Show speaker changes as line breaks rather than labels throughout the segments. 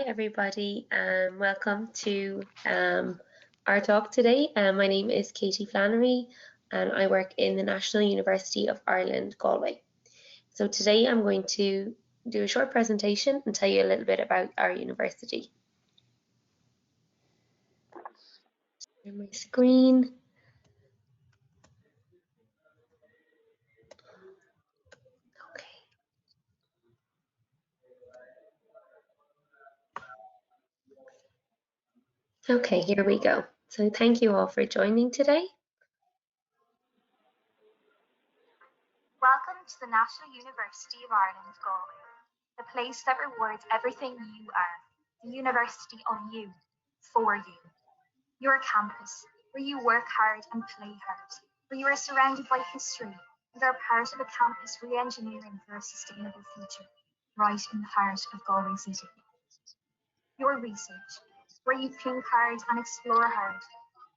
everybody, and welcome to our talk today. My name is Katie Flannery, and I work in the National University of Ireland, Galway. So today I'm going to do a short presentation and tell you a little bit about our university. Share my screen. Okay, here we go. So thank you all for joining today.
Welcome to the National University of Ireland, Galway, the place that rewards everything you are, the university of you, for you. Your campus, where you work hard and play hard, where you are surrounded by history and are part of a campus re-engineering for a sustainable future, right in the heart of Galway City. Your research, where you think hard and explore hard,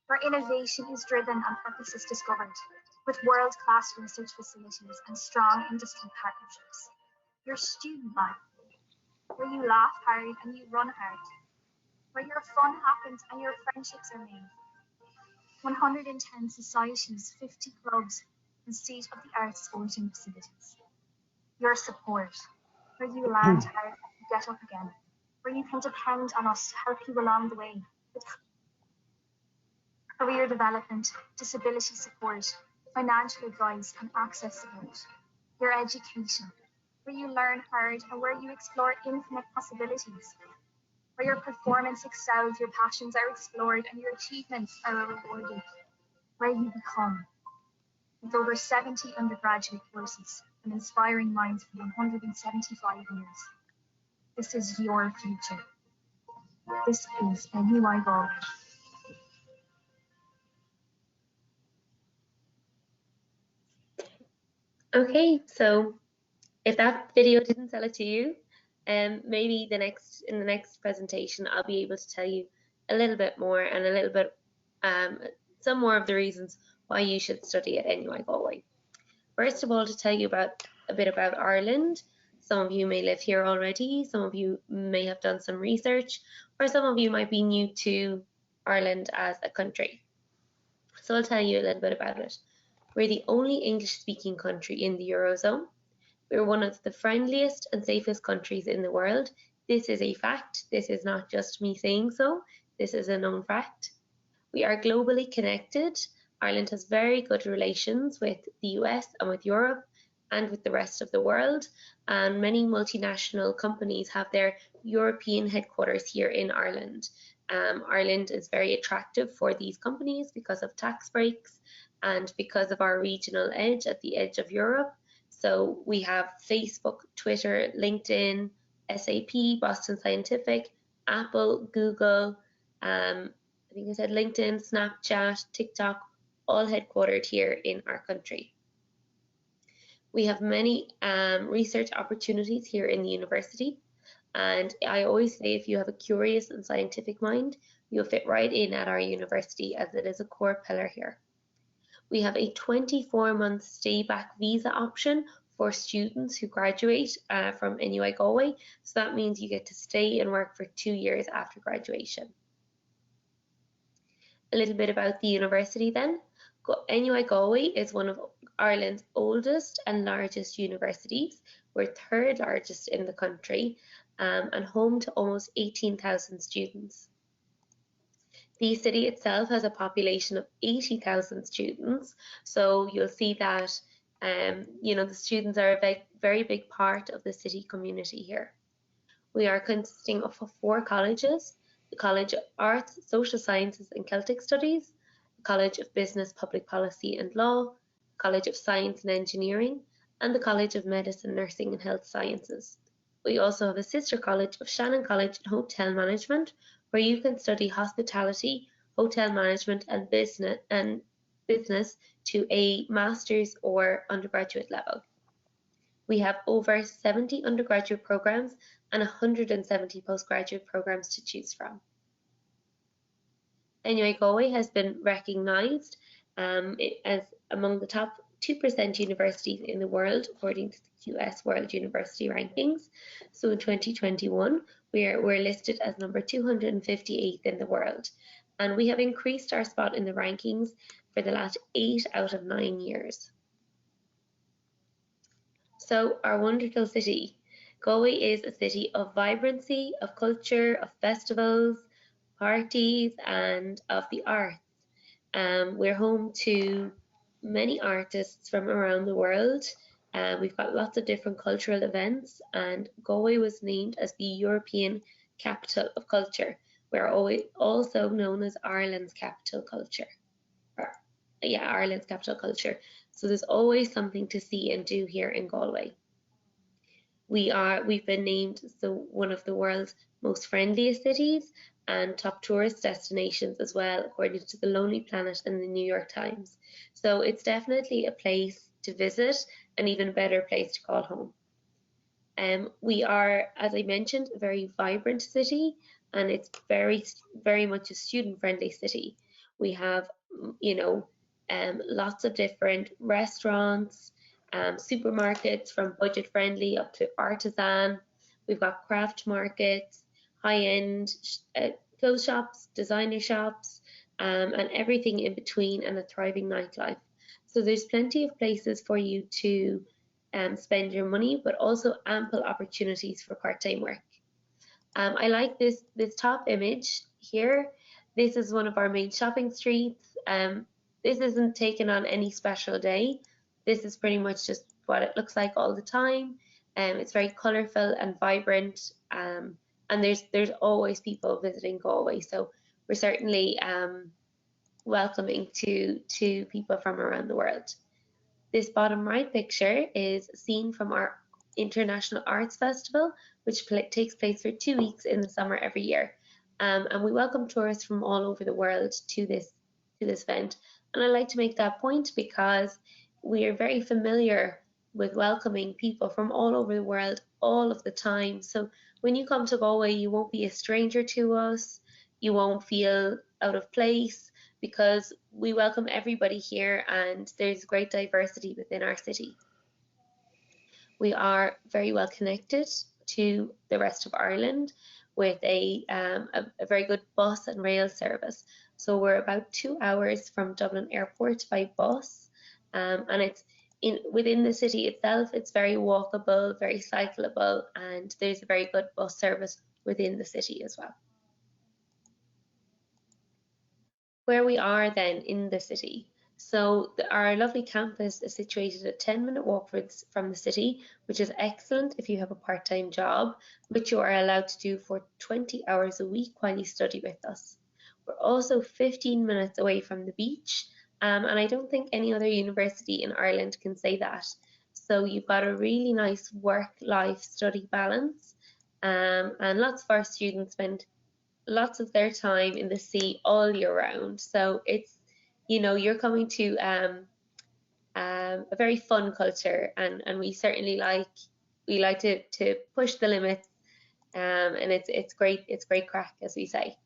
where innovation is driven and purpose is discovered, with world-class research facilities and strong industry partnerships. Your student life, where you laugh hard and you run hard, where your fun happens and your friendships are made. 110 societies, 50 clubs, and state-of-the-art sporting facilities. Your support, where you land hard and get up again, where you can depend on us to help you along the way with career development, disability support, financial advice and access support. Your education, where you learn hard and where you explore infinite possibilities. Where your performance excels, your passions are explored and your achievements are rewarded. Where you become. With over 70 undergraduate courses and inspiring minds for 175 years. This is your future. This is NUI Galway.
Okay, so if that video didn't sell it to you, maybe in the next presentation I'll be able to tell you a little bit more and a little bit some more of the reasons why you should study at NUI Galway. First of all, to tell you a bit about Ireland. Some of you may live here already, some of you may have done some research, or some of you might be new to Ireland as a country. So I'll tell you a little bit about it. We're the only English-speaking country in the Eurozone. We're one of the friendliest and safest countries in the world. This is a fact. This is not just me saying so. This is a known fact. We are globally connected. Ireland has very good relations with the US and with Europe and with the rest of the world. And many multinational companies have their European headquarters here in Ireland. Ireland is very attractive for these companies because of tax breaks and because of our regional edge at the edge of Europe. So we have Facebook, Twitter, LinkedIn, SAP, Boston Scientific, Apple, Google, I think I said LinkedIn, Snapchat, TikTok, all headquartered here in our country. We have many research opportunities here in the university. And I always say if you have a curious and scientific mind, you'll fit right in at our university as it is a core pillar here. We have a 24-month stay-back visa option for students who graduate from NUI Galway. So that means you get to stay and work for 2 years after graduation. A little bit about the university then. NUI Galway is one of Ireland's oldest and largest universities. We're third largest in the country and home to almost 18,000 students. The city itself has a population of 80,000 students, so you'll see that the students are a very big part of the city community here. We are consisting of 4 colleges: the College of Arts, Social Sciences and Celtic Studies, the College of Business, Public Policy and Law, College of Science and Engineering, and the College of Medicine, Nursing and Health Sciences. We also have a sister college of Shannon College in Hotel Management, where you can study hospitality, hotel management and business to a master's or undergraduate level. We have over 70 undergraduate programs and 170 postgraduate programs to choose from. NUI Galway has been recognised as among the top 2% universities in the world, according to the US World University Rankings. So in 2021, we're listed as number 258th in the world. And we have increased our spot in the rankings for the last 8 out of 9 years. So our wonderful city. Galway is a city of vibrancy, of culture, of festivals, parties, and of the arts. We're home to many artists from around the world. We've got lots of different cultural events, and Galway was named as the European Capital of Culture. We're also known as Ireland's capital culture. Ireland's capital culture. So there's always something to see and do here in Galway. We've been named one of the world's most friendliest cities and top tourist destinations as well, according to the Lonely Planet and the New York Times. So it's definitely a place to visit, an even better place to call home. We are, as I mentioned, a very vibrant city, and it's very, very much a student-friendly city. We have, lots of different restaurants, supermarkets from budget-friendly up to artisan. We've got craft markets, high-end clothes shops, designer shops, and everything in between, and a thriving nightlife. So there's plenty of places for you to spend your money, but also ample opportunities for part-time work. I like this top image here. This is one of our main shopping streets. This isn't taken on any special day. This is pretty much just what it looks like all the time. It's very colourful and vibrant, and there's always people visiting Galway. So we're certainly welcoming to people from around the world. This bottom right picture is seen from our International Arts Festival, which takes place for 2 weeks in the summer every year. And we welcome tourists from all over the world to this event. And I like to make that point because we are very familiar with welcoming people from all over the world all of the time. So when you come to Galway, you won't be a stranger to us. You won't feel out of place, because we welcome everybody here and there's great diversity within our city. We are very well connected to the rest of Ireland with a very good bus and rail service. So we're about 2 hours from Dublin Airport by bus, and it's within the city itself. It's very walkable, very cyclable, and there's a very good bus service within the city as well. Where we are then in the city. So our lovely campus is situated a 10-minute walk from the city, which is excellent if you have a part-time job, which you are allowed to do for 20 hours a week while you study with us. We're also 15 minutes away from the beach, and I don't think any other university in Ireland can say that. So you've got a really nice work-life study balance, and lots of our students spend lots of their time in the sea all year round. So it's, you're coming to a very fun culture, and we certainly like to push the limits, and it's great crack, as we say.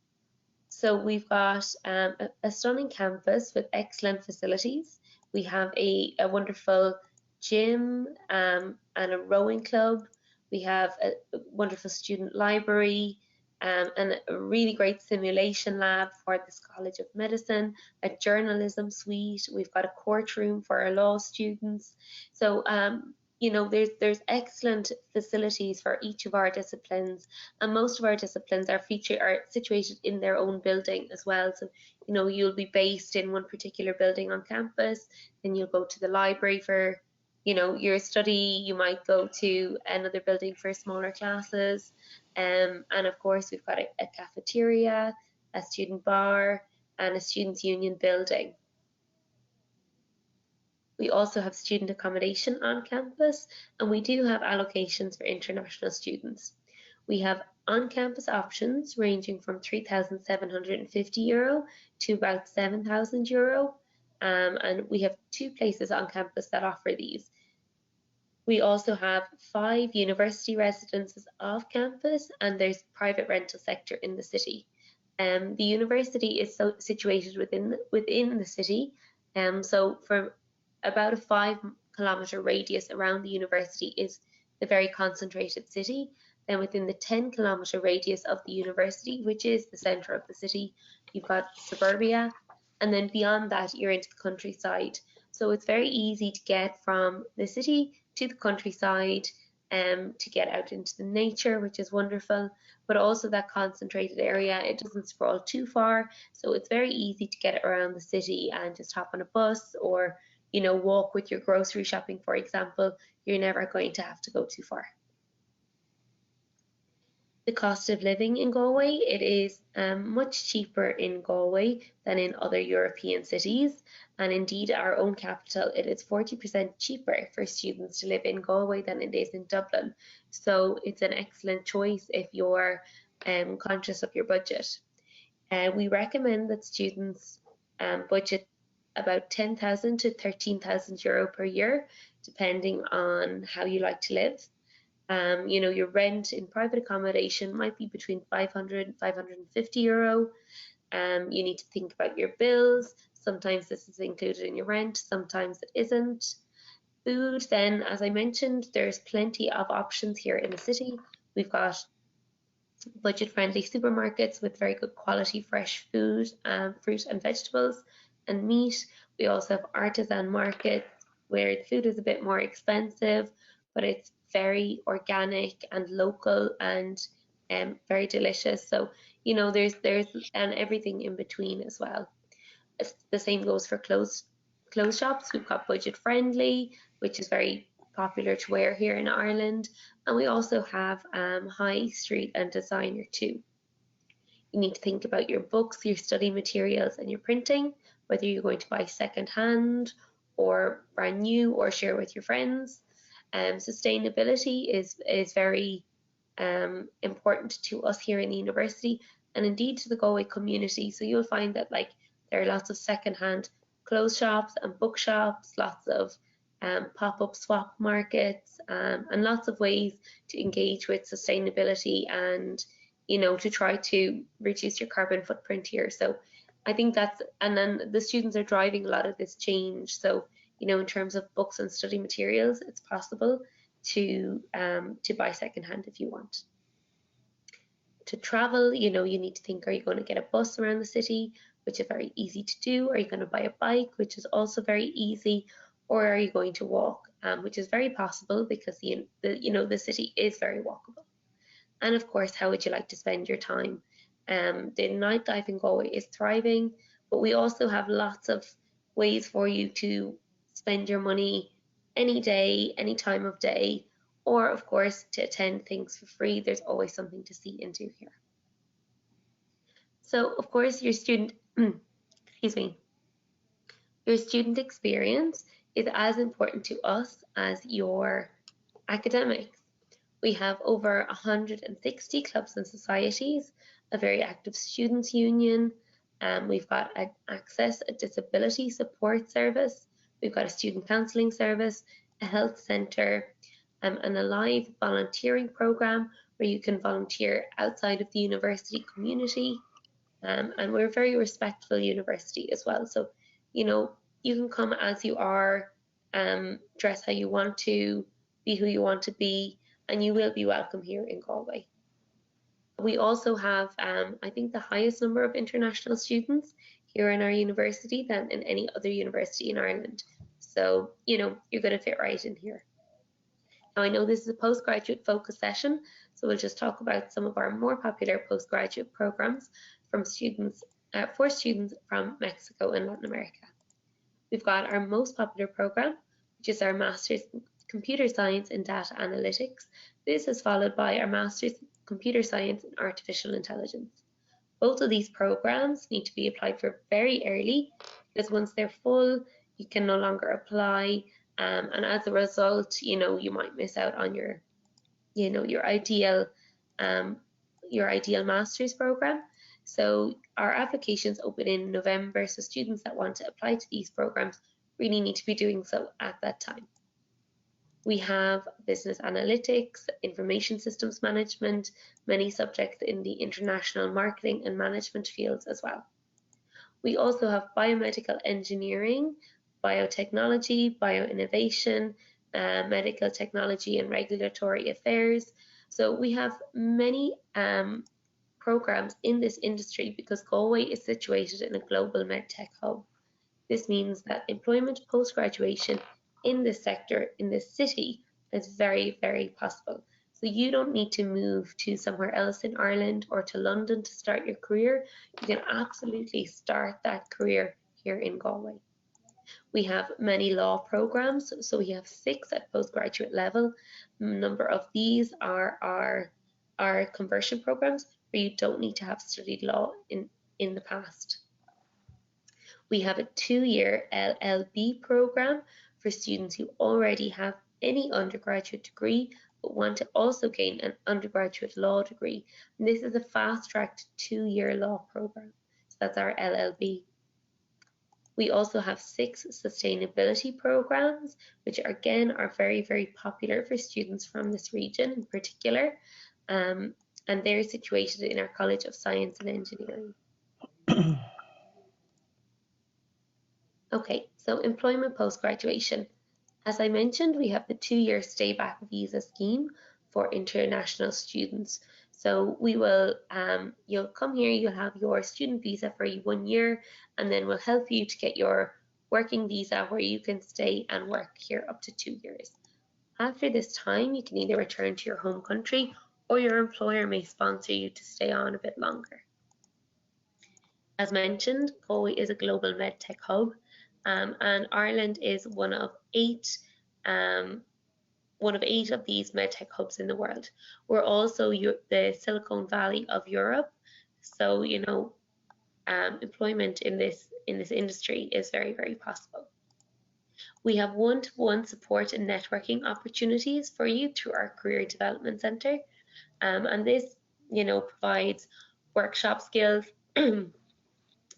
So we've got a stunning campus with excellent facilities. We have a wonderful gym and a rowing club. We have a wonderful student library, and a really great simulation lab for this College of Medicine, a journalism suite. We've got a courtroom for our law students. So, there's excellent facilities for each of our disciplines, and most of our disciplines are situated in their own building as well. So, you'll be based in one particular building on campus, then you'll go to the library for your study. You might go to another building for smaller classes, and of course we've got a cafeteria, a student bar, and a students' union building. We also have student accommodation on campus, and we do have allocations for international students. We have on-campus options ranging from €3,750 to about €7,000, and we have 2 places on campus that offer these. We also have 5 university residences off campus, and there's private rental sector in the city. The university is situated within the city, so for about a 5-kilometre radius around the university is the very concentrated city. Then within the 10-kilometre radius of the university, which is the centre of the city, you've got suburbia, and then beyond that you're into the countryside. So it's very easy to get from the city to the countryside, to get out into the nature, which is wonderful, but also that concentrated area, it doesn't sprawl too far, so it's very easy to get around the city and just hop on a bus, or walk with your grocery shopping, for example. You're never going to have to go too far. The cost of living in Galway, it is much cheaper in Galway than in other European cities, and indeed our own capital, it is 40% cheaper for students to live in Galway than it is in Dublin. So it's an excellent choice if you're conscious of your budget. We recommend that students budget about 10,000 to 13,000 euro per year, depending on how you like to live. Your rent in private accommodation might be between 500 and 550 euro. You need to think about your bills. Sometimes this is included in your rent, sometimes it isn't. Food, then, as I mentioned, there's plenty of options here in the city. We've got budget-friendly supermarkets with very good quality fresh food, fruit and vegetables and meat. We also have artisan markets where the food is a bit more expensive, but it's very organic and local and very delicious. So there's everything in between as well. The same goes for clothes shops. We've got budget friendly, which is very popular to wear here in Ireland, and we also have high street and designer too. You need to think about your books, your study materials and your printing, whether you're going to buy second hand or brand new or share with your friends. Sustainability is very important to us here in the university, and indeed to the Galway community. So you'll find that there are lots of second-hand clothes shops and bookshops, lots of pop-up swap markets, and lots of ways to engage with sustainability and to try to reduce your carbon footprint here. So I think and then the students are driving a lot of this change. So in terms of books and study materials, it's possible to buy secondhand if you want. To travel, you need to think, are you going to get a bus around the city, which is very easy to do? Are you going to buy a bike, which is also very easy? Or are you going to walk, which is very possible because the city is very walkable. And of course, how would you like to spend your time? The nightlife in Galway is thriving, but we also have lots of ways for you to spend your money any day, any time of day, or of course to attend things for free. There's always something to see and do here. So of course your student your student experience is as important to us as your academics. We have over 160 clubs and societies, a very active students' union. We've got a disability support service. We've got a student counselling service, a health centre, and a live volunteering programme where you can volunteer outside of the university community. And we're a very respectful university as well. So, you can come as you are, dress how you want to, be who you want to be, and you will be welcome here in Galway. We also have, I think, the highest number of international students here in our university than in any other university in Ireland. So, you're going to fit right in here. Now, I know this is a postgraduate focus session, so we'll just talk about some of our more popular postgraduate programs for students from Mexico and Latin America. We've got our most popular program, which is our Master's in Computer Science and Data Analytics. This is followed by our Master's in Computer Science and Artificial Intelligence. Both of these programs need to be applied for very early, because once they're full, you can no longer apply, and as a result, you might miss out on your ideal master's program. So our applications open in November, so students that want to apply to these programs really need to be doing so at that time. We have business analytics, information systems management, many subjects in the international marketing and management fields as well. We also have biomedical engineering, biotechnology, bioinnovation, medical technology and regulatory affairs. So we have many programs in this industry because Galway is situated in a global medtech hub. This means that employment post-graduation in this sector, in this city, is very, very possible. So you don't need to move to somewhere else in Ireland or to London to start your career. You can absolutely start that career here in Galway. We have many law programs, so we have 6 at postgraduate level. A number of these are our conversion programs where you don't need to have studied law in the past. We have a 2-year LLB program for students who already have any undergraduate degree but want to also gain an undergraduate law degree. And this is a fast-tracked 2-year law program. So that's our LLB. We also have 6 sustainability programs, which again are very, very popular for students from this region in particular. And they're situated in our College of Science and Engineering. Okay, so employment post-graduation. As I mentioned, we have the 2-year stay-back visa scheme for international students. So we will, you'll come here, you'll have your student visa for 1 year, and then we'll help you to get your working visa where you can stay and work here up to 2 years. After this time, you can either return to your home country or your employer may sponsor you to stay on a bit longer. As mentioned, Galway is a global medtech hub. And Ireland is one of 8 of these medtech hubs in the world. We're also the Silicon Valley of Europe, so you know employment in this industry is very, very possible. We have one-to-one support and networking opportunities for you through our Career Development Centre, and this provides workshop skills,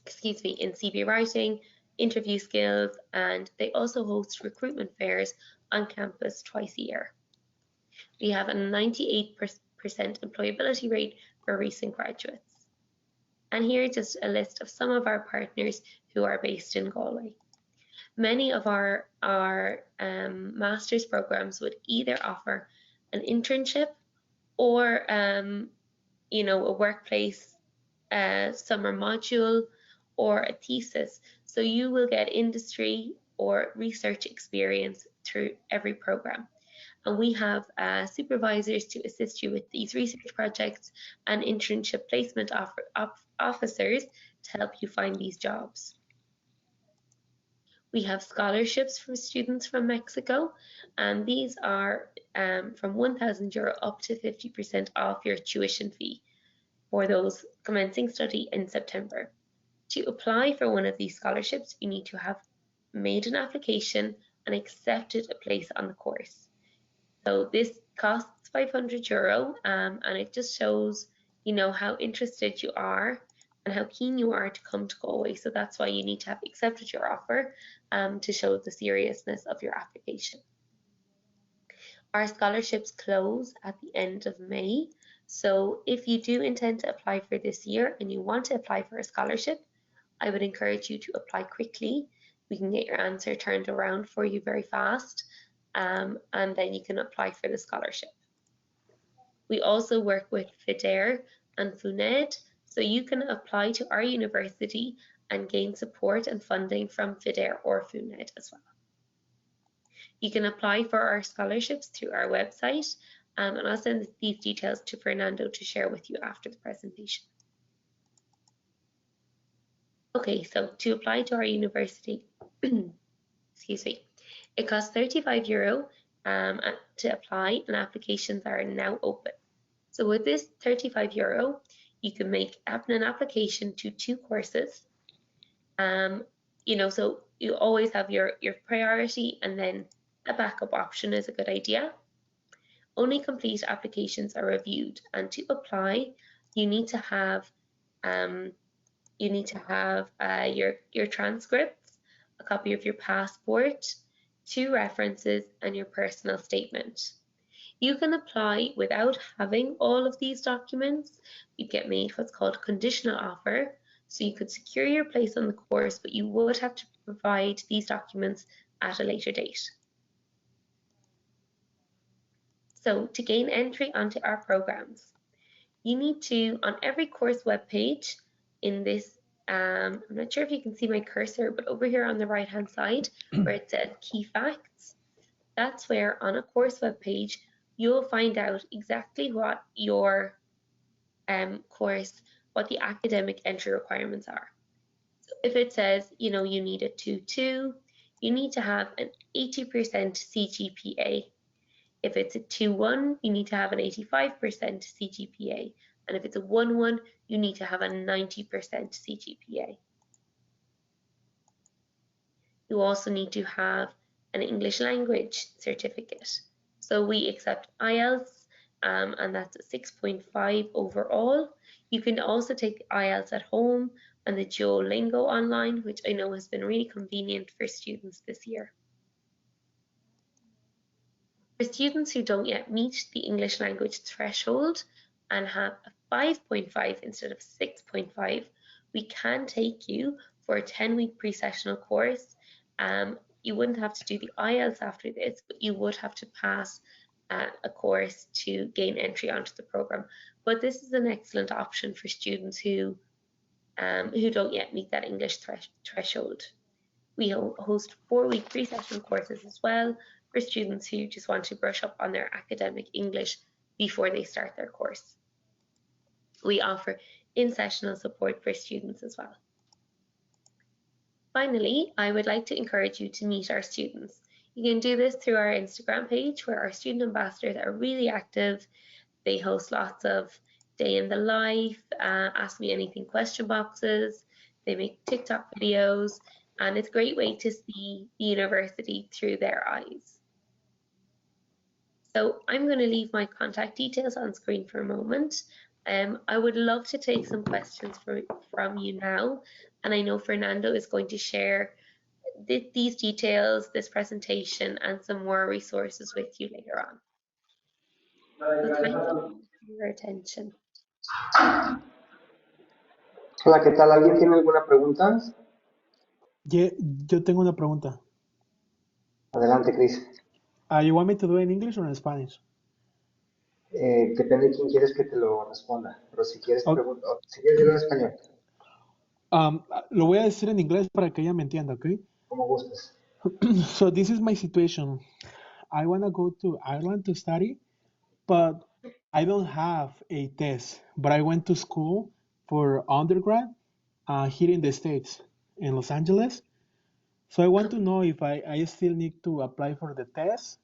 excuse me, in CV writing, interview skills, and they also host recruitment fairs on campus twice a year. We have a 98% employability rate for recent graduates. And here is just a list of some of our partners who are based in Galway. Many of our master's programs would either offer an internship or a workplace summer module or a thesis. So you will get industry or research experience through every program. And we have supervisors to assist you with these research projects and internship placement officers to help you find these jobs. We have scholarships for students from Mexico, and these are from €1,000 up to 50% off your tuition fee for those commencing study in September. To apply for one of these scholarships, you need to have made an application and accepted a place on the course. So this costs €500, and it just shows, how interested you are and how keen you are to come to Galway. So that's why you need to have accepted your offer to show the seriousness of your application. Our scholarships close at the end of May. So if you do intend to apply for this year and you want to apply for a scholarship, I would encourage you to apply quickly. We can get your answer turned around for you very fast, and then you can apply for the scholarship. We also work with FIDER and FUNED, so you can apply to our university and gain support and funding from FIDER or FUNED as well. You can apply for our scholarships through our website, and I'll send these details to Fernando to share with you after the presentation. Okay, so to apply to our university, excuse me, it costs €35 to apply, and applications are now open. So with this €35, you can make an application to 2 courses. So you always have your priority, and then a backup option is a good idea. Only complete applications are reviewed, and to apply, you need to have your transcripts, a copy of your passport, 2 references, and your personal statement. You can apply without having all of these documents. You get made what's called a conditional offer. So you could secure your place on the course, but you would have to provide these documents at a later date. So to gain entry onto our programs, you need to, on every course webpage in this, I'm not sure if you can see my cursor, but over here on the right hand side where it says key facts, that's where on a course webpage you'll find out exactly what your course, what the academic entry requirements are. So if it says, you know, you need a 2.2, you need to have an 80% CGPA. If it's a 2.1, you need to have an 85% CGPA. And if it's a 1.1, you need to have a 90% CGPA. You also need to have an English language certificate. So we accept IELTS, and that's a 6.5 overall. You can also take IELTS at home and the Duolingo online, which I know has been really convenient for students this year. For students who don't yet meet the English language threshold and have a 5.5 instead of 6.5, we can take you for a 10-week pre-sessional course. You wouldn't have to do the IELTS after this, but you would have to pass a course to gain entry onto the program. But this is an excellent option for students who don't yet meet that English threshold. We host 4-week pre-session courses as well for students who just want to brush up on their academic English before they start their course. We offer in-sessional support for students as well. Finally, I would like to encourage you to meet our students. You can do this through our Instagram page where our student ambassadors are really active. They host lots of day in the life, ask me anything question boxes. They make TikTok videos, and it's a great way to see the university through their eyes. So I'm going to leave my contact details on screen for a moment. I would love to take some questions from you now, and I know Fernando is going to share these details, this presentation, and some more resources with you later on. So thank you for your attention.
Hola, ¿qué tal? ¿Alguien tiene alguna pregunta?
Yo tengo una pregunta.
Adelante, Chris.
You want me to do it in English or in Spanish?
Depende de quién quieres que te lo responda, pero si quieres,
Ok.
si quieres decirlo en español,
Lo voy a decir en inglés para que ella me entienda, ¿ok?
como gustes.
So this is my situation. I want to go to Ireland to study, but I don't have a test. But I went to school for undergrad here in the States, in Los Angeles. So I want to know if I still need to apply for the test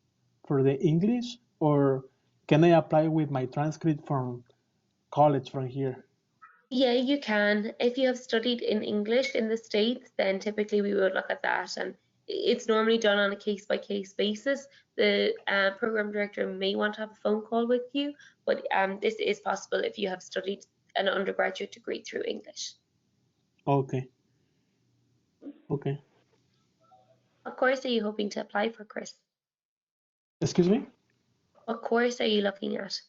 for the English, or can I apply with my transcript from college from here?
Yeah, you can. If you have studied in English in the States, then typically we would look at that, and it's normally done on a case-by-case basis. The program director may want to have a phone call with you, but this is possible if you have studied an undergraduate degree through English.
Okay. Okay.
What course are you hoping to apply for, Chris?
Excuse me?
What course are you looking at?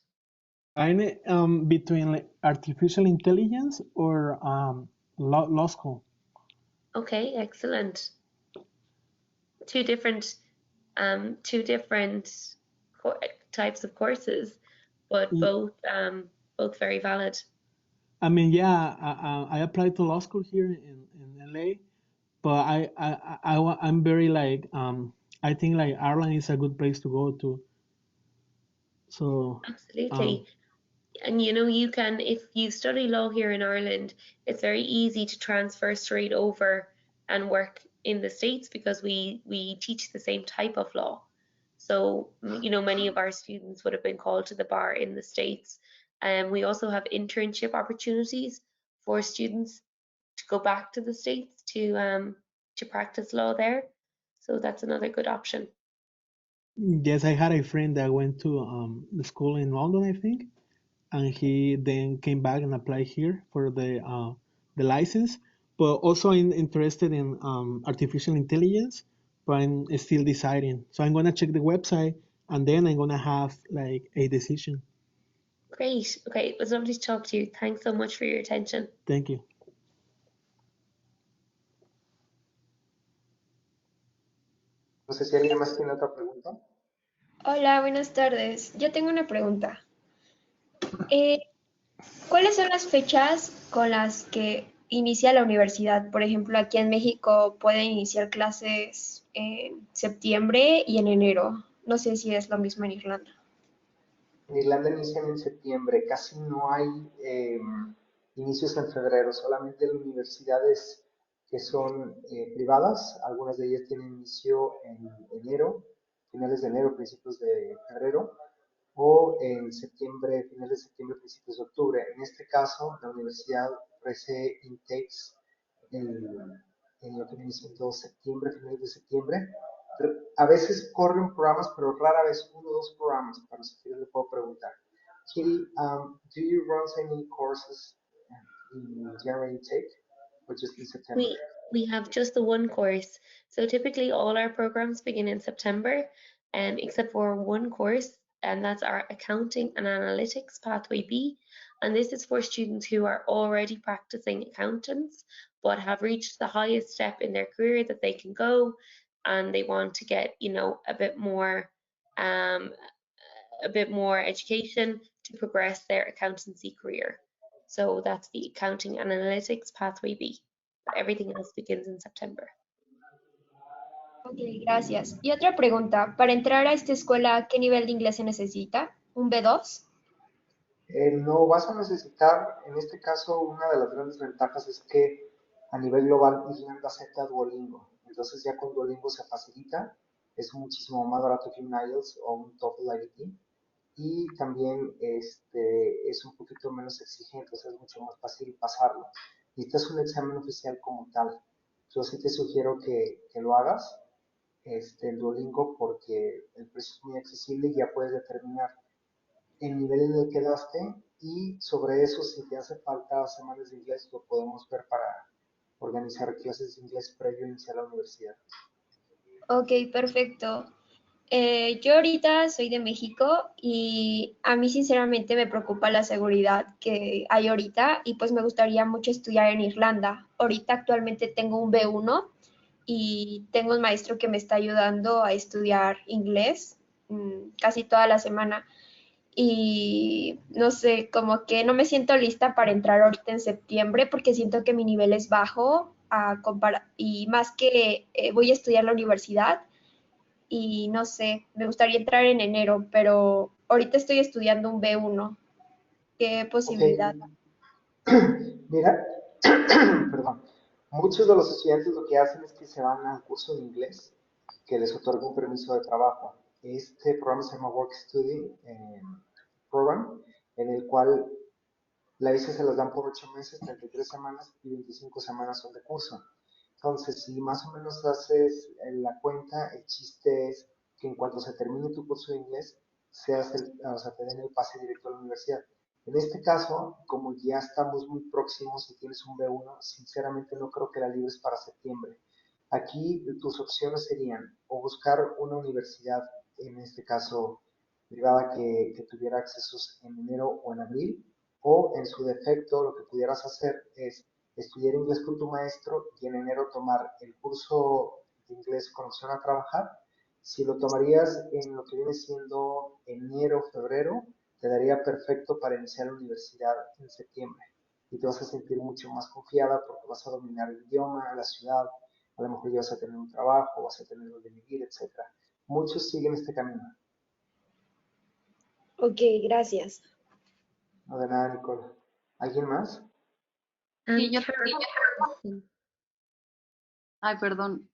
I'm between like, artificial intelligence or law school.
Okay, excellent. Two different types of courses, but
Y-
both very valid.
I mean, yeah, I applied to law school here in LA, but I'm very like I think like Ireland is a good place to go to. So
Absolutely. And you know, you can, if you study law here in Ireland, it's very easy to transfer straight over and work in the States because we teach the same type of law. So, you know, many of our students would have been called to the bar in the States. And we also have internship opportunities for students to go back to the States to practice law there. So that's another good option.
yes, I had a friend that went to the school in London, I think, and he then came back and applied here for the license. But also I'm interested in artificial intelligence, but I'm still deciding. So I'm gonna check the website and then I'm gonna have like a decision.
Great. Okay, it was lovely to talk to you. Thanks so much for your attention.
Thank you.
No sé si alguien más tiene otra pregunta.
Hola, buenas tardes. Yo tengo una pregunta. Eh, ¿Cuáles son las fechas con las que inicia la universidad? Por ejemplo, aquí en México pueden iniciar clases en septiembre y en enero. No sé si es lo mismo en Irlanda.
En Irlanda inician en septiembre, casi no hay inicios en febrero, solamente las universidades que son privadas, algunas de ellas tienen inicio en enero, finales de enero, principios de febrero, o en septiembre, finales de septiembre, principios de octubre. En este caso, la universidad ofrece intakes en lo que viene siendo septiembre, finales de septiembre. A veces corren programas, pero rara vez uno o dos programas, para si quieres le puedo preguntar. Kitty, do you run any courses in January intake or just in September?
We have just the one course. So typically all our programs begin in September, except for one course, and that's our Accounting and Analytics Pathway B. And this is for students who are already practicing accountants, but have reached the highest step in their career that they can go, and they want to get, um, a bit more education to progress their accountancy career. So that's the Accounting and Analytics Pathway B. But everything else begins in September.
Ok, gracias. Y otra pregunta. Para entrar a esta escuela, ¿qué nivel de inglés se necesita? ¿Un B2?
No vas a necesitar, en este caso, una de las grandes ventajas es que a nivel global Irlanda acepta Duolingo. Entonces ya con Duolingo se facilita, es muchísimo más barato que un IELTS o un TOEFL IBT. Y también es un poquito menos exigente, o sea, es mucho más fácil pasarlo. Necesitas un examen oficial como tal. Yo sí te sugiero que lo hagas, el Duolingo, porque el precio es muy accesible y ya puedes determinar el nivel en el que quedaste y sobre eso, si te hace falta semanas de inglés, lo podemos ver para organizar clases de inglés previo a iniciar la universidad.
Ok, perfecto. Yo ahorita soy de México y a mí sinceramente me preocupa la seguridad que hay ahorita y pues me gustaría mucho estudiar en Irlanda. Ahorita actualmente tengo un B1 y tengo un maestro que me está ayudando a estudiar inglés casi toda la semana y no sé, como que no me siento lista para entrar ahorita en septiembre porque siento que mi nivel es bajo y más que voy a estudiar la universidad y no sé, me gustaría entrar en enero, pero ahorita estoy estudiando un B1. ¿Qué
Ok,
posibilidad?
mira, perdón, muchos de los estudiantes lo que hacen es que se van al curso de inglés que les otorga un permiso de trabajo. Este programa se llama Work Study Program, en el cual la visa se las dan por 8 meses, 33 semanas y 25 semanas son de curso. Entonces, si más o menos haces la cuenta, el chiste es que en cuanto se termine tu curso de inglés, o sea, te den el pase directo a la universidad. En este caso, como ya estamos muy próximos y tienes un B1, sinceramente no creo que la libres para septiembre. Aquí tus opciones serían o buscar una universidad, en este caso privada, que tuviera accesos en enero o en abril, o en su defecto lo que pudieras hacer es estudiar inglés con tu maestro y en enero tomar el curso de inglés con opción a trabajar. Si lo tomarías en lo que viene siendo enero, febrero, te daría perfecto para iniciar la universidad en septiembre. Y te vas a sentir mucho más confiada porque vas a dominar el idioma, la ciudad, a lo mejor ya vas a tener un trabajo, vas a tener donde vivir, etc. Muchos siguen este camino.
Ok, gracias.
No de nada, Nicole. ¿Alguien más?
Sí, yo,
Carol.
ay, perdón.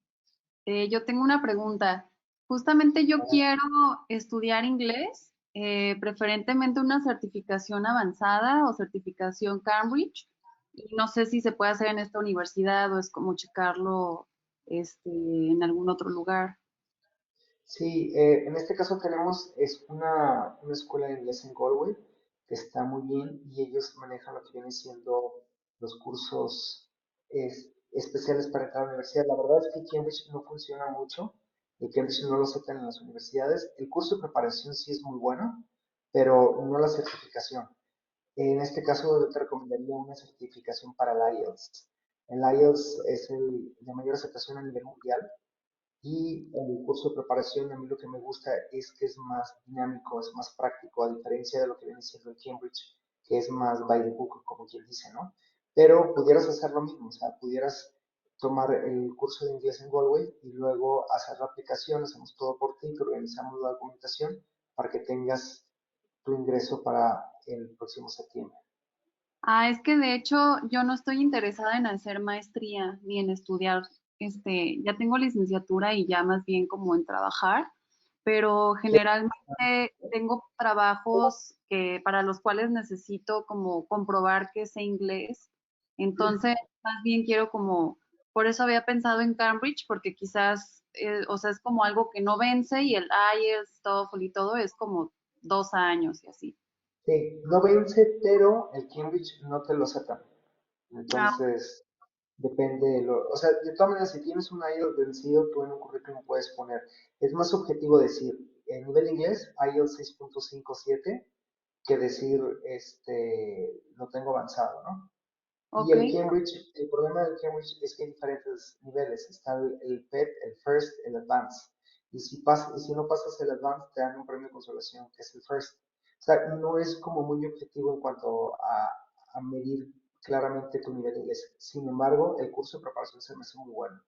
Yo tengo una pregunta. Justamente yo quiero estudiar inglés, preferentemente una certificación avanzada o certificación Cambridge. Y no sé si se puede hacer en esta universidad o es como checarlo en algún otro lugar.
Sí, en este caso tenemos una escuela de inglés en Galway que está muy bien y ellos manejan lo que vienen siendo los cursos especiales para entrar a la universidad. La verdad es que Cambridge no funciona mucho y Cambridge no lo aceptan en las universidades. El curso de preparación sí es muy bueno, pero no la certificación. En este caso yo te recomendaría una certificación para el IELTS. El IELTS es el de mayor aceptación a nivel mundial Y el curso de preparación, a mí lo que me gusta es que es más dinámico, es más práctico, a diferencia de lo que viene siendo el Cambridge, que es más by the book, como quien dice, ¿no? Pero pudieras hacer lo mismo, o sea, pudieras tomar el curso de inglés en Galway y luego hacer la aplicación, hacemos todo por ti, te organizamos la documentación para que tengas tu ingreso para el próximo septiembre.
Ah, es que de hecho yo no estoy interesada en hacer maestría ni en estudiar. Ya tengo licenciatura y ya más bien como en trabajar, pero generalmente tengo trabajos que para los cuales necesito como comprobar que sé inglés. Entonces, más bien quiero como, por eso había pensado en Cambridge, porque quizás, o sea, es como algo que no vence y el IELTS, TOEFL y todo es como 2 años y así.
Sí, no vence, pero el Cambridge no te lo aceptan.
Ah,
Entonces, depende, o sea, de todas maneras, si tienes un IELTS vencido, tú en un currículum puedes poner, es más objetivo decir, en nivel de inglés, IELTS 6.57, que decir, lo tengo avanzado, ¿no? Y
ok.
el Cambridge, el problema del Cambridge es que hay diferentes niveles. Está el PET, el First, el Advanced. Y si no pasas el Advanced, te dan un premio de consolación, que es el First. O sea, no es como muy objetivo en cuanto a medir claramente tu nivel de inglés. Sin embargo, el curso de preparación se me hace muy bueno.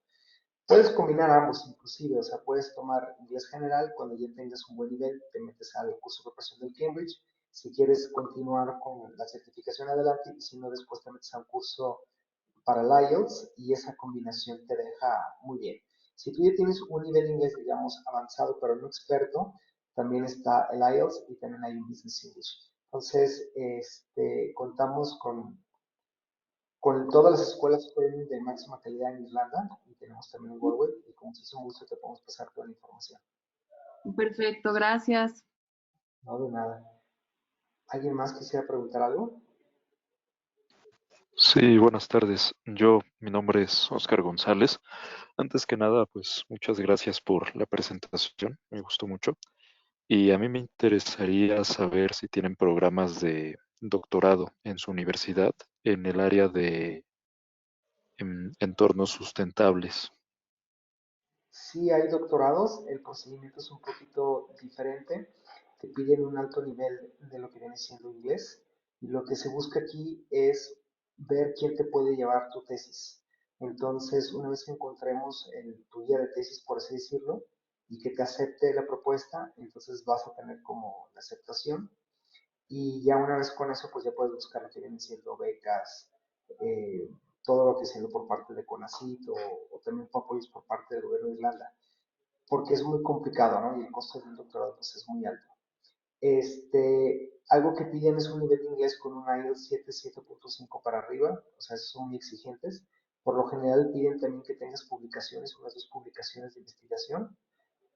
Puedes combinar ambos, inclusive, o sea, puedes tomar inglés general, cuando ya tengas un buen nivel, te metes al curso de preparación del Cambridge, si quieres continuar con la certificación adelante, y si no, después te metes a un curso para el IELTS, y esa combinación te deja muy bien. Si tú ya tienes un nivel de inglés, digamos, avanzado, pero no experto, también está el IELTS y también hay un Business English. Entonces, contamos con todas las escuelas premium de máxima calidad en Irlanda y tenemos también en Galway y con muchísimo gusto te podemos pasar toda la información.
Perfecto, gracias.
No de nada. ¿Alguien más quisiera preguntar algo?
Sí, buenas tardes. Mi nombre es Oscar González. Antes que nada, pues muchas gracias por la presentación, me gustó mucho. Y a mí me interesaría saber si tienen programas de doctorado en su universidad en el área de entornos sustentables.
Sí hay doctorados, el procedimiento es un poquito diferente, te piden un alto nivel de lo que viene siendo inglés y lo que se busca aquí es ver quién te puede llevar tu tesis. Entonces, una vez que encontremos tu guía de tesis, por así decirlo, y que te acepte la propuesta, entonces vas a tener como la aceptación y ya una vez con eso, pues ya puedes buscar lo que vienen siendo becas, eh, todo lo que siendo por parte de CONACYT o también apoyos por parte del gobierno de Irlanda, porque es muy complicado, ¿no? Y el costo del doctorado pues es muy alto. Algo que piden es un nivel de inglés con un IELTS 7, 7.5 para arriba, o sea, son muy exigentes. Por lo general piden también que tengas publicaciones, unas 2 publicaciones de investigación,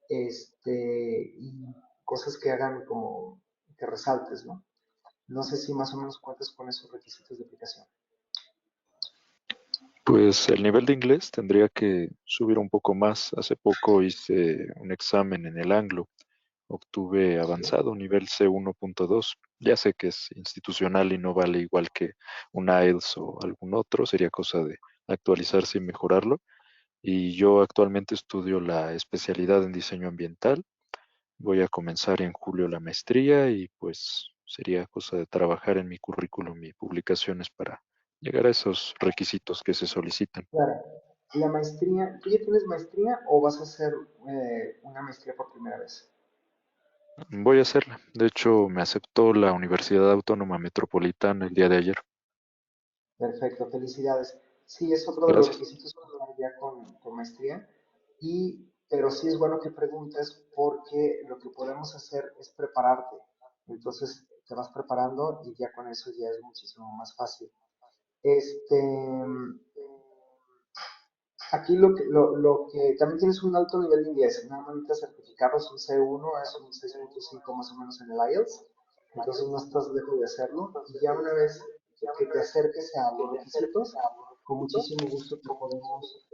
y cosas que hagan como que resaltes, ¿no? No sé si más o menos cuentas con esos requisitos de aplicación.
Pues el nivel de inglés tendría que subir un poco más. Hace poco hice un examen en el Anglo. Obtuve
Sí,
avanzado, nivel C1.2. Ya sé que es institucional y no vale igual que un IELTS o algún otro. Sería cosa de actualizarse y mejorarlo. Y yo actualmente estudio la especialidad en diseño ambiental. Voy a comenzar en julio la maestría y pues sería cosa de trabajar en mi currículum y publicaciones para llegar a esos requisitos que se solicitan.
claro. La maestría, ¿tú ya tienes maestría o vas a hacer una maestría por primera vez?
Voy a hacerla. De hecho, me aceptó la Universidad Autónoma Metropolitana el día de ayer.
Perfecto, felicidades. Sí, es otro de los
Gracias.
requisitos ya con maestría, pero sí es bueno que preguntes porque lo que podemos hacer es prepararte. Entonces te vas preparando y ya con eso ya es muchísimo más fácil. Este, Aquí lo que también tienes un alto nivel de inglés. Normalmente certificado es un C1, es un 6.5 más o menos en el IELTS. Entonces no estás lejos de hacerlo. Y ya una vez que te acerques a los requisitos, con muchísimo gusto te podemos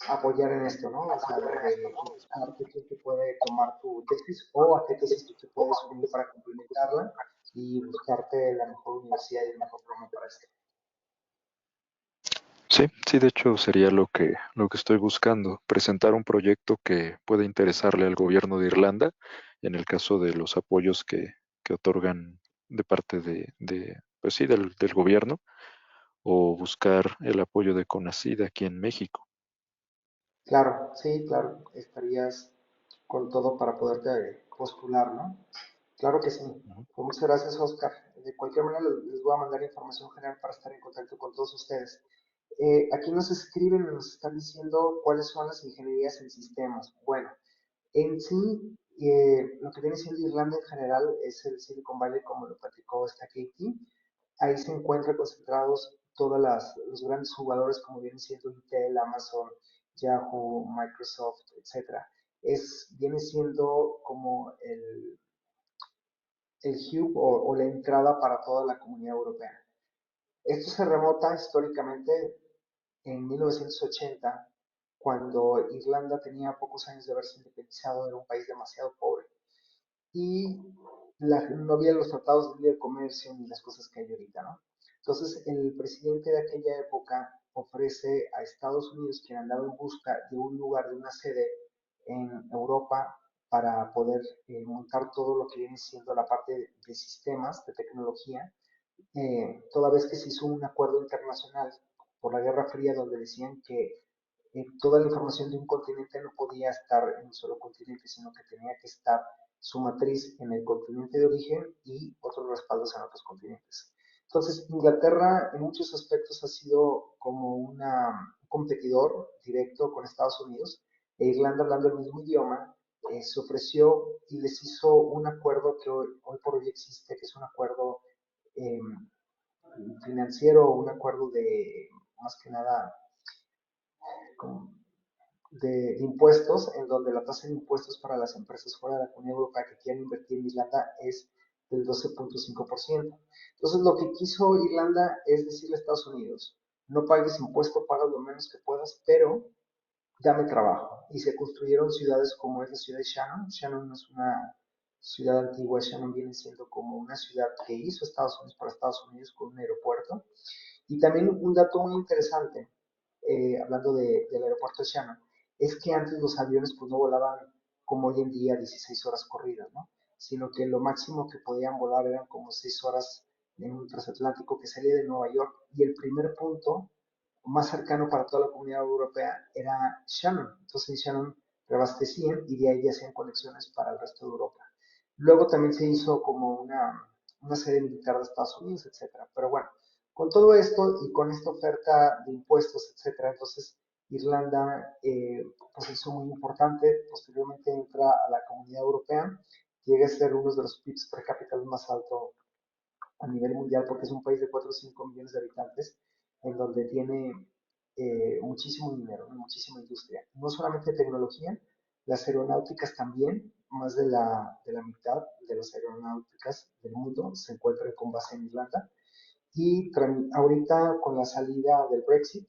apoyar en esto, ¿no? O sea, de buscarte quién te puede tomar tu tesis o a qué tesis tú te puedes unir para complementarla y buscarte la mejor universidad y el mejor programa para esto.
Sí, sí, de hecho sería lo que estoy buscando, presentar un proyecto que pueda interesarle al gobierno de Irlanda, en el caso de los apoyos que otorgan de parte pues sí, del gobierno, o buscar el apoyo de CONACYT aquí en México.
Claro, sí, claro, estarías con todo para poderte postular, ¿no? Claro que sí.
Ujú.
Pues muchas gracias, Oscar. De cualquier manera, les voy a mandar información general para estar en contacto con todos ustedes. Aquí nos escriben y nos están diciendo cuáles son las ingenierías en sistemas. Bueno, en sí, lo que viene siendo Irlanda en general es el Silicon Valley, como lo platicó esta Katie. Ahí se encuentran concentrados todos los grandes jugadores, como vienen siendo Intel, Amazon, Yahoo, Microsoft, etcétera. Viene siendo como el hub o la entrada para toda la comunidad europea. Esto se remota históricamente en 1980, cuando Irlanda tenía pocos años de haberse independizado, era un país demasiado pobre y no había los tratados de libre comercio ni las cosas que hay ahorita, ¿no? Entonces, el presidente de aquella época ofrece a Estados Unidos, quien andaba en busca de un lugar, de una sede en Europa para poder montar todo lo que viene siendo la parte de sistemas, de tecnología, toda vez que se hizo un acuerdo internacional por la Guerra Fría donde decían que toda la información de un continente no podía estar en un solo continente, sino que tenía que estar su matriz en el continente de origen y otros respaldos en otros continentes. Entonces, Inglaterra en muchos aspectos ha sido como un competidor directo con Estados Unidos, e Irlanda, hablando el mismo idioma, se ofreció y les hizo un acuerdo que hoy por hoy existe, que es un acuerdo eh, financiero, un acuerdo de, más que nada, como de impuestos, en donde la tasa de impuestos para las empresas fuera de la Unión Europea que quieren invertir en Irlanda es del 12.5%. Entonces, lo que quiso Irlanda es decirle a Estados Unidos, no pagues impuesto, paga lo menos que puedas, pero dame trabajo. Y se construyeron ciudades como es la ciudad de Shannon. Shannon no es una ciudad antigua, Shannon viene siendo como una ciudad que hizo Estados Unidos para Estados Unidos con un aeropuerto. Y también un dato muy interesante, hablando del aeropuerto de Shannon, es que antes los aviones pues no volaban como hoy en día 16 horas corridas, ¿no? Sino que lo máximo que podían volar eran como 6 horas en un transatlántico que salía de Nueva York y el primer punto más cercano para toda la comunidad europea era Shannon. Entonces en Shannon reabastecían y de ahí ya hacían conexiones para el resto de Europa. Luego también se hizo como una sede militar de Estados Unidos, etcétera. Pero bueno, con todo esto y con esta oferta de impuestos, etcétera, entonces Irlanda pues hizo muy importante, posteriormente entra a la comunidad europea, llega a ser uno de los PIBs per cápita más alto a nivel mundial porque es un país de 4 o 5 millones de habitantes en donde tiene muchísimo dinero, muchísima industria. No solamente tecnología, las aeronáuticas también, más de la mitad de las aeronáuticas del mundo se encuentran con base en Irlanda. Y ahorita con la salida del Brexit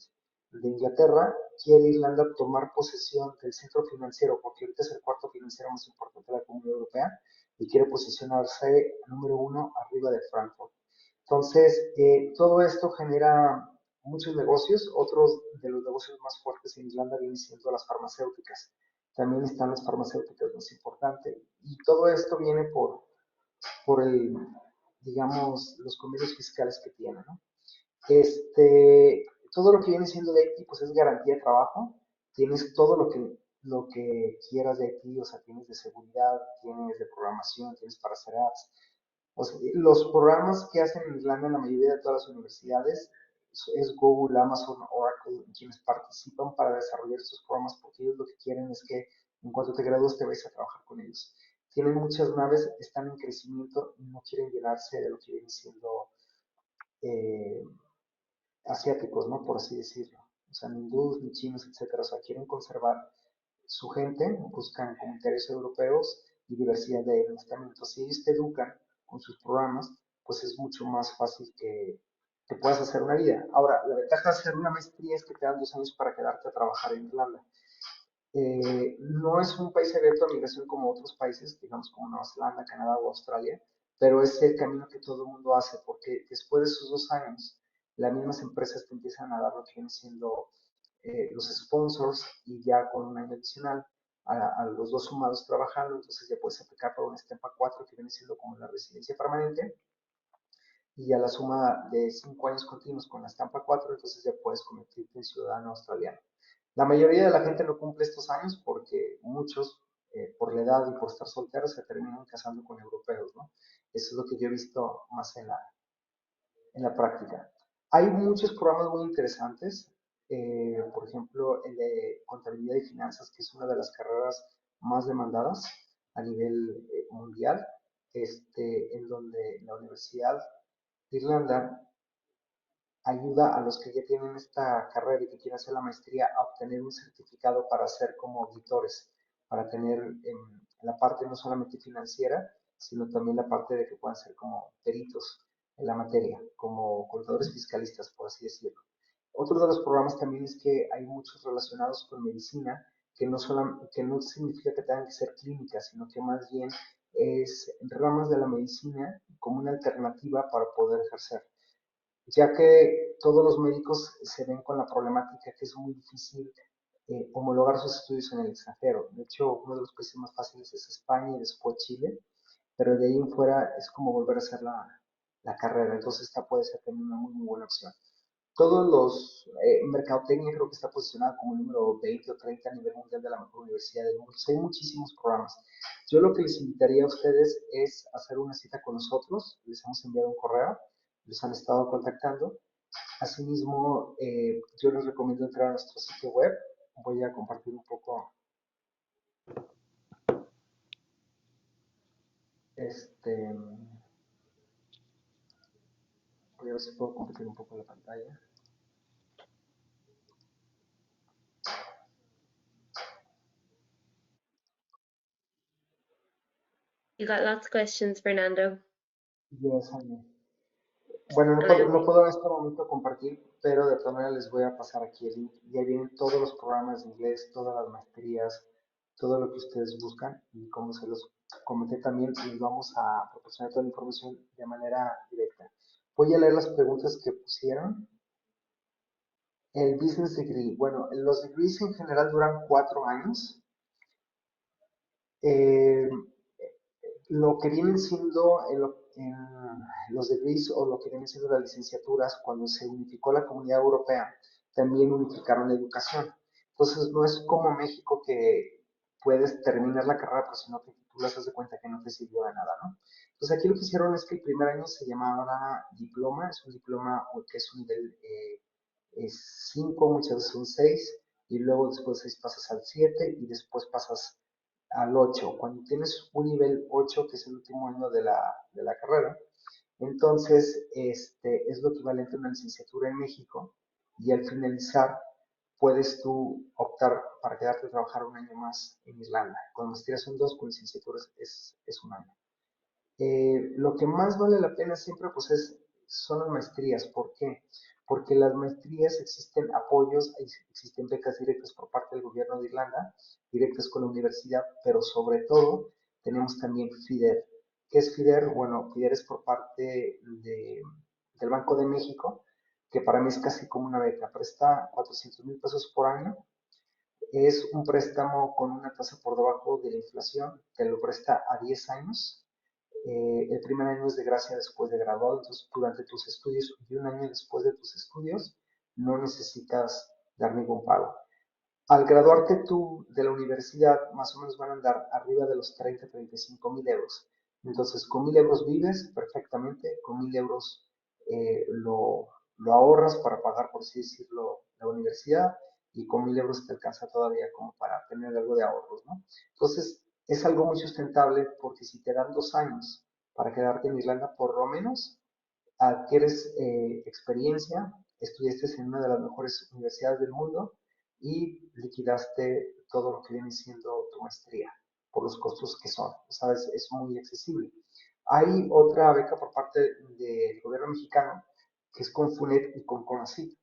de Inglaterra, quiere Irlanda tomar posesión del centro financiero, porque ahorita es el cuarto financiero más importante de la Comunidad Europea y quiere posicionarse número uno arriba de Frankfurt. Entonces, todo esto genera muchos negocios. Otros de los negocios más fuertes en Irlanda vienen siendo las farmacéuticas. También están las farmacéuticas más importantes. Y todo esto viene por digamos, los convenios fiscales que tiene, ¿no? Todo lo que viene siendo de IT, pues es garantía de trabajo. Tienes todo lo que quieras de IT, o sea, tienes de seguridad, tienes de programación, tienes para hacer apps. O sea, los programas que hacen en Irlanda en la mayoría de todas las universidades es Google, Amazon, Oracle, quienes participan para desarrollar estos programas, porque ellos lo que quieren es que en cuanto te gradúes te vayas a trabajar con ellos. Tienen muchas naves, están en crecimiento y no quieren llenarse de lo que viene siendo eh, asiáticos, ¿no? Por así decirlo. O sea, ni hindús, ni chinos, etcétera. O sea, quieren conservar su gente, buscan comunitarios europeos y diversidad de adiestramiento. Si ellos te educan con sus programas, pues es mucho más fácil que puedas hacer una vida. Ahora, la ventaja de hacer una maestría es que te dan 2 años para quedarte a trabajar en Irlanda. No es un país abierto a migración como otros países, digamos como Nueva Zelanda, Canadá o Australia, pero es el camino que todo el mundo hace, porque después de esos 2 años las mismas empresas te empiezan a dar lo que viene siendo los sponsors y ya con un año adicional a los dos sumados trabajando, entonces ya puedes aplicar para una Stampa 4 que viene siendo como la residencia permanente y a la suma de 5 años continuos con la Stampa 4, entonces ya puedes convertirte en ciudadano australiano. La mayoría de la gente no cumple estos años porque muchos, por la edad y por estar solteros, se terminan casando con europeos, ¿no? Eso es lo que yo he visto más en la práctica. Hay muchos programas muy interesantes, por ejemplo, el de contabilidad y finanzas, que es una de las carreras más demandadas a nivel mundial, en donde la Universidad de Irlanda ayuda a los que ya tienen esta carrera y que quieren hacer la maestría a obtener un certificado para ser como auditores, para tener la parte no solamente financiera, sino también la parte de que puedan ser como peritos en la materia, como contadores fiscalistas, por así decirlo. Otro de los programas también es que hay muchos relacionados con medicina, que no significa que tengan que ser clínicas, sino que más bien es ramas de la medicina como una alternativa para poder ejercer, ya que todos los médicos se ven con la problemática que es muy difícil homologar sus estudios en el extranjero. De hecho, uno de los países más fáciles es España y después Chile, pero de ahí en fuera es como volver a hacer la carrera. Entonces esta puede ser también una muy, muy buena opción. Todos los, Mercadotecnia creo que está posicionada como el número 20 o 30 a nivel mundial de la mejor universidad del mundo. Hay muchísimos programas. Yo lo que les invitaría a ustedes es hacer una cita con nosotros. Les hemos enviado un correo, les han estado contactando. Asimismo, yo les recomiendo entrar a nuestro sitio web. Voy a compartir un poco, voy a ver si puedo compartir un poco la pantalla.
You got lots of questions, Fernando.
Yes, I know. Bueno, no puedo en este momento compartir, pero de todas maneras les voy a pasar aquí el link. Y ahí vienen todos los programas de inglés, todas las maestrías, todo lo que ustedes buscan. Y como se los comenté también, les vamos a proporcionar toda la información de manera directa. Voy a leer las preguntas que pusieron. El business degree. Bueno, los degrees en general duran 4 años. Eh, lo que vienen siendo en los degrees o lo que vienen siendo las licenciaturas, cuando se unificó la Comunidad Europea, también unificaron la educación. Entonces, no es como México que puedes terminar la carrera, pero si no te titulas, haz de cuenta que no te sirvió de nada, ¿no? Entonces, aquí lo que hicieron es que el primer año se llamaba diploma, es un diploma que es un nivel 5, muchas veces un 6, y luego después de 6 pasas al 7 y después pasas al 8. Cuando tienes un nivel 8, que es el último año de la carrera, entonces es lo equivalente a una licenciatura en México y al finalizar puedes tú optar para quedarte a trabajar un año más en Irlanda. Con maestría son 2, con licenciaturas es un año. Lo que más vale la pena siempre pues son las maestrías. ¿Por qué? Porque las maestrías existen apoyos, existen becas directas por parte del gobierno de Irlanda, directas con la universidad, pero sobre todo tenemos también FIDER. ¿Qué es FIDER? Bueno, FIDER es por parte del Banco de México, que para mí es casi como una beca. Presta 400,000 pesos por año. Es un préstamo con una tasa por debajo de la inflación, te lo presta a 10 años. El primer año es de gracia después de graduado, entonces durante tus estudios y un año después de tus estudios no necesitas dar ningún pago. Al graduarte tú de la universidad, más o menos van a andar arriba de los 35,000 euros. Entonces, con 1,000 euros vives perfectamente, con 1,000 euros lo ahorras para pagar, por así decirlo, la universidad, y con 1,000 euros te alcanza todavía como para tener algo de ahorros, ¿no? Entonces, es algo muy sustentable porque si te dan 2 años para quedarte en Irlanda, por lo menos adquieres experiencia, estudiaste en una de las mejores universidades del mundo y liquidaste todo lo que viene siendo tu maestría por los costos que son. ¿Sabes? Es muy accesible. Hay otra beca por parte del gobierno mexicano que es con FUNED y con CONACYT.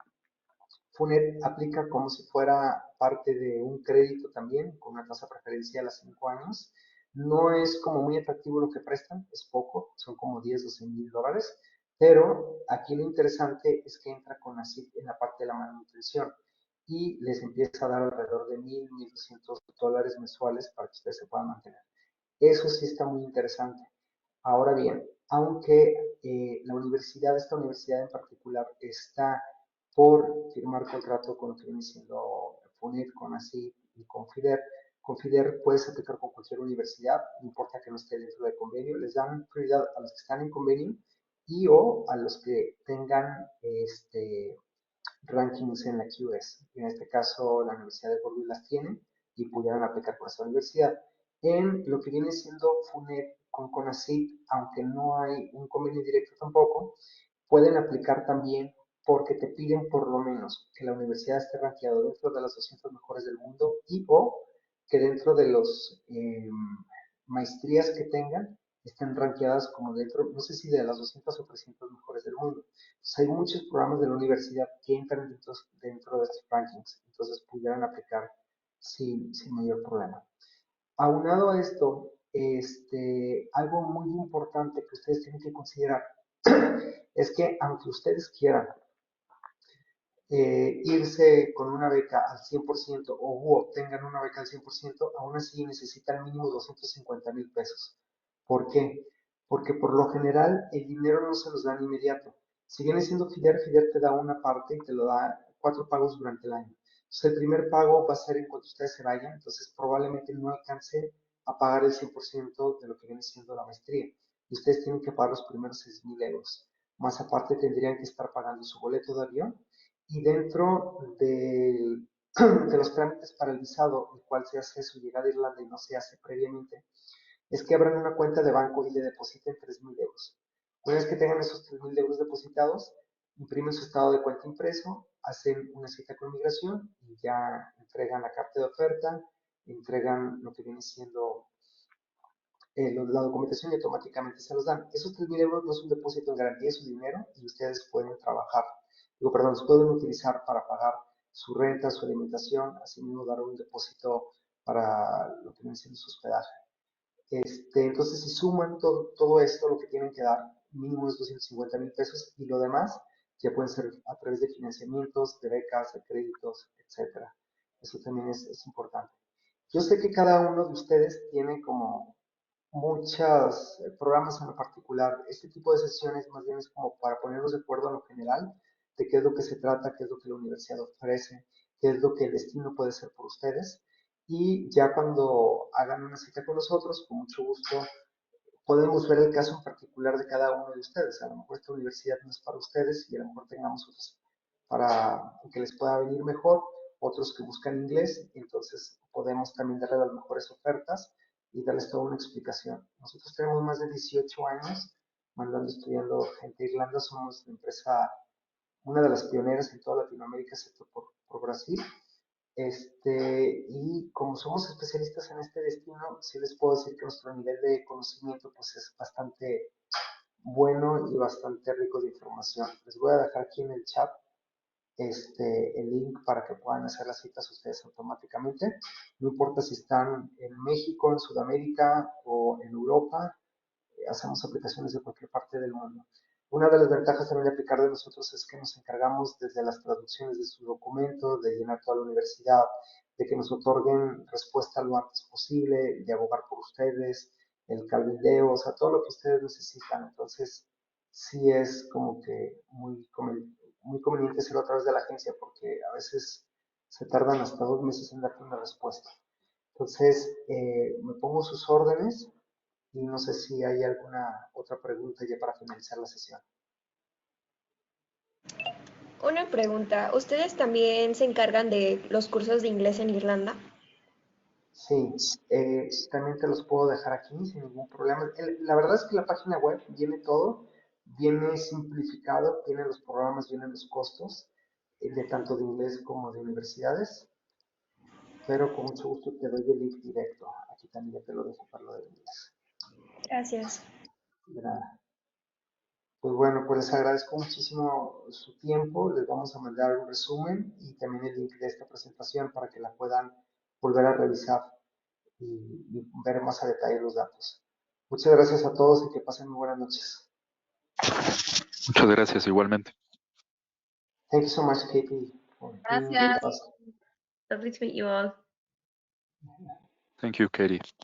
FUNED aplica como si fuera parte de un crédito también, con una tasa preferencial a 5 años. No es como muy atractivo lo que prestan, es poco, son como 10, 12 mil dólares, Pero aquí lo interesante es que entra con así en la parte de la manutención y les empieza a dar alrededor de $1,200 mensuales para que ustedes se puedan mantener. Eso sí está muy interesante. Ahora bien, aunque esta universidad en particular, está por firmar contrato con lo que viene siendo FUNED, con ASIC y con FIDER puedes aplicar con cualquier universidad, no importa que no esté dentro del convenio, les dan prioridad a los que están en convenio y o a los que tengan rankings en la QS. En este caso, la Universidad de Galway las tiene y pudieran aplicar por esta universidad. En lo que viene siendo FUNED con CONACYT, aunque no hay un convenio directo tampoco, pueden aplicar también porque te piden por lo menos que la universidad esté rankeado dentro de las 200 mejores del mundo y o que dentro de los maestrías que tengan estén rankeadas como dentro, no sé si de las 200 o 300 mejores del mundo. Entonces, hay muchos programas de la universidad que entran dentro de estos rankings, entonces pudieran aplicar sin mayor problema. Aunado a esto, algo muy importante que ustedes tienen que considerar es que aunque ustedes quieran irse con una beca al 100% o obtengan una beca al 100%, aún así necesitan mínimo 250,000 pesos. ¿Por qué? Porque por lo general el dinero no se los dan inmediato. Si viene siendo FIDER te da una parte y te lo da 4 pagos durante el año. Entonces el primer pago va a ser en cuanto ustedes se vayan, entonces probablemente no alcance a pagar el 100% de lo que viene siendo la maestría. Y ustedes tienen que pagar los primeros 6,000 euros. Más aparte tendrían que estar pagando su boleto de avión y dentro de los trámites para el visado, el cual se hace su llegada a Irlanda y no se hace previamente, es que abran una cuenta de banco y le depositen 3,000 euros. Una vez que tengan esos 3,000 euros depositados, imprimen su estado de cuenta impreso, hacen una cita con migración y ya entregan la carta de oferta, entregan lo que viene siendo la documentación y automáticamente se los dan. Esos 3,000 euros no es un depósito en garantía, es su dinero y ustedes pueden trabajar, se pueden utilizar para pagar su renta, su alimentación, así mismo dar un depósito para lo que viene siendo su hospedaje. Entonces, si suman todo esto, lo que tienen que dar mínimo es 250,000 pesos y lo demás ya pueden ser a través de financiamientos, de becas, de créditos, etcétera. Eso también es importante. Yo sé que cada uno de ustedes tiene como muchos programas en lo particular. Este tipo de sesiones más bien es como para ponernos de acuerdo en lo general de qué es lo que se trata, qué es lo que la universidad ofrece, qué es lo que el destino puede ser por ustedes. Y ya cuando hagan una cita con nosotros, con mucho gusto, podemos ver el caso en particular de cada uno de ustedes. A lo mejor esta universidad no es para ustedes y a lo mejor tengamos otros para que les pueda venir mejor, otros que buscan inglés, entonces podemos también darles las mejores ofertas y darles toda una explicación. Nosotros tenemos más de 18 años mandando estudiando gente a Irlanda, somos la empresa, una de las pioneras en toda Latinoamérica, excepto por Brasil. Y como somos especialistas en este destino, sí les puedo decir que nuestro nivel de conocimiento pues es bastante bueno y bastante rico de información. Les voy a dejar aquí en el chat el link para que puedan hacer las citas ustedes automáticamente. No importa si están en México, en Sudamérica o en Europa, hacemos aplicaciones de cualquier parte del mundo. Una de las ventajas también de aplicar de nosotros es que nos encargamos desde las traducciones de sus documentos, de llenar toda la universidad, de que nos otorguen respuesta lo antes posible, de abogar por ustedes, el cabildeo, o sea, todo lo que ustedes necesitan. Entonces, sí es como que muy conveniente hacerlo a través de la agencia porque a veces se tardan hasta 2 meses en darte una respuesta. Entonces, me pongo sus órdenes y no sé si hay alguna otra pregunta ya para finalizar la sesión.
Una pregunta, ¿ustedes también se encargan de los cursos de inglés en Irlanda?
Sí, también te los puedo dejar aquí sin ningún problema. La verdad es que la página web viene todo, viene simplificado, vienen los programas, vienen los costos, de tanto de inglés como de universidades, pero con mucho gusto te doy el link directo. Aquí también ya te lo dejo para lo de inglés.
Gracias.
De nada. Pues bueno, pues les agradezco muchísimo su tiempo. Les vamos a mandar un resumen y también el link de esta presentación para que la puedan volver a revisar y ver más a detalle los datos. Muchas gracias a todos y que pasen muy buenas noches.
Muchas gracias, igualmente.
Thank you so much, Katie, for being with
Gracias.
us.
Lovely to meet you all.
Thank you, Katie.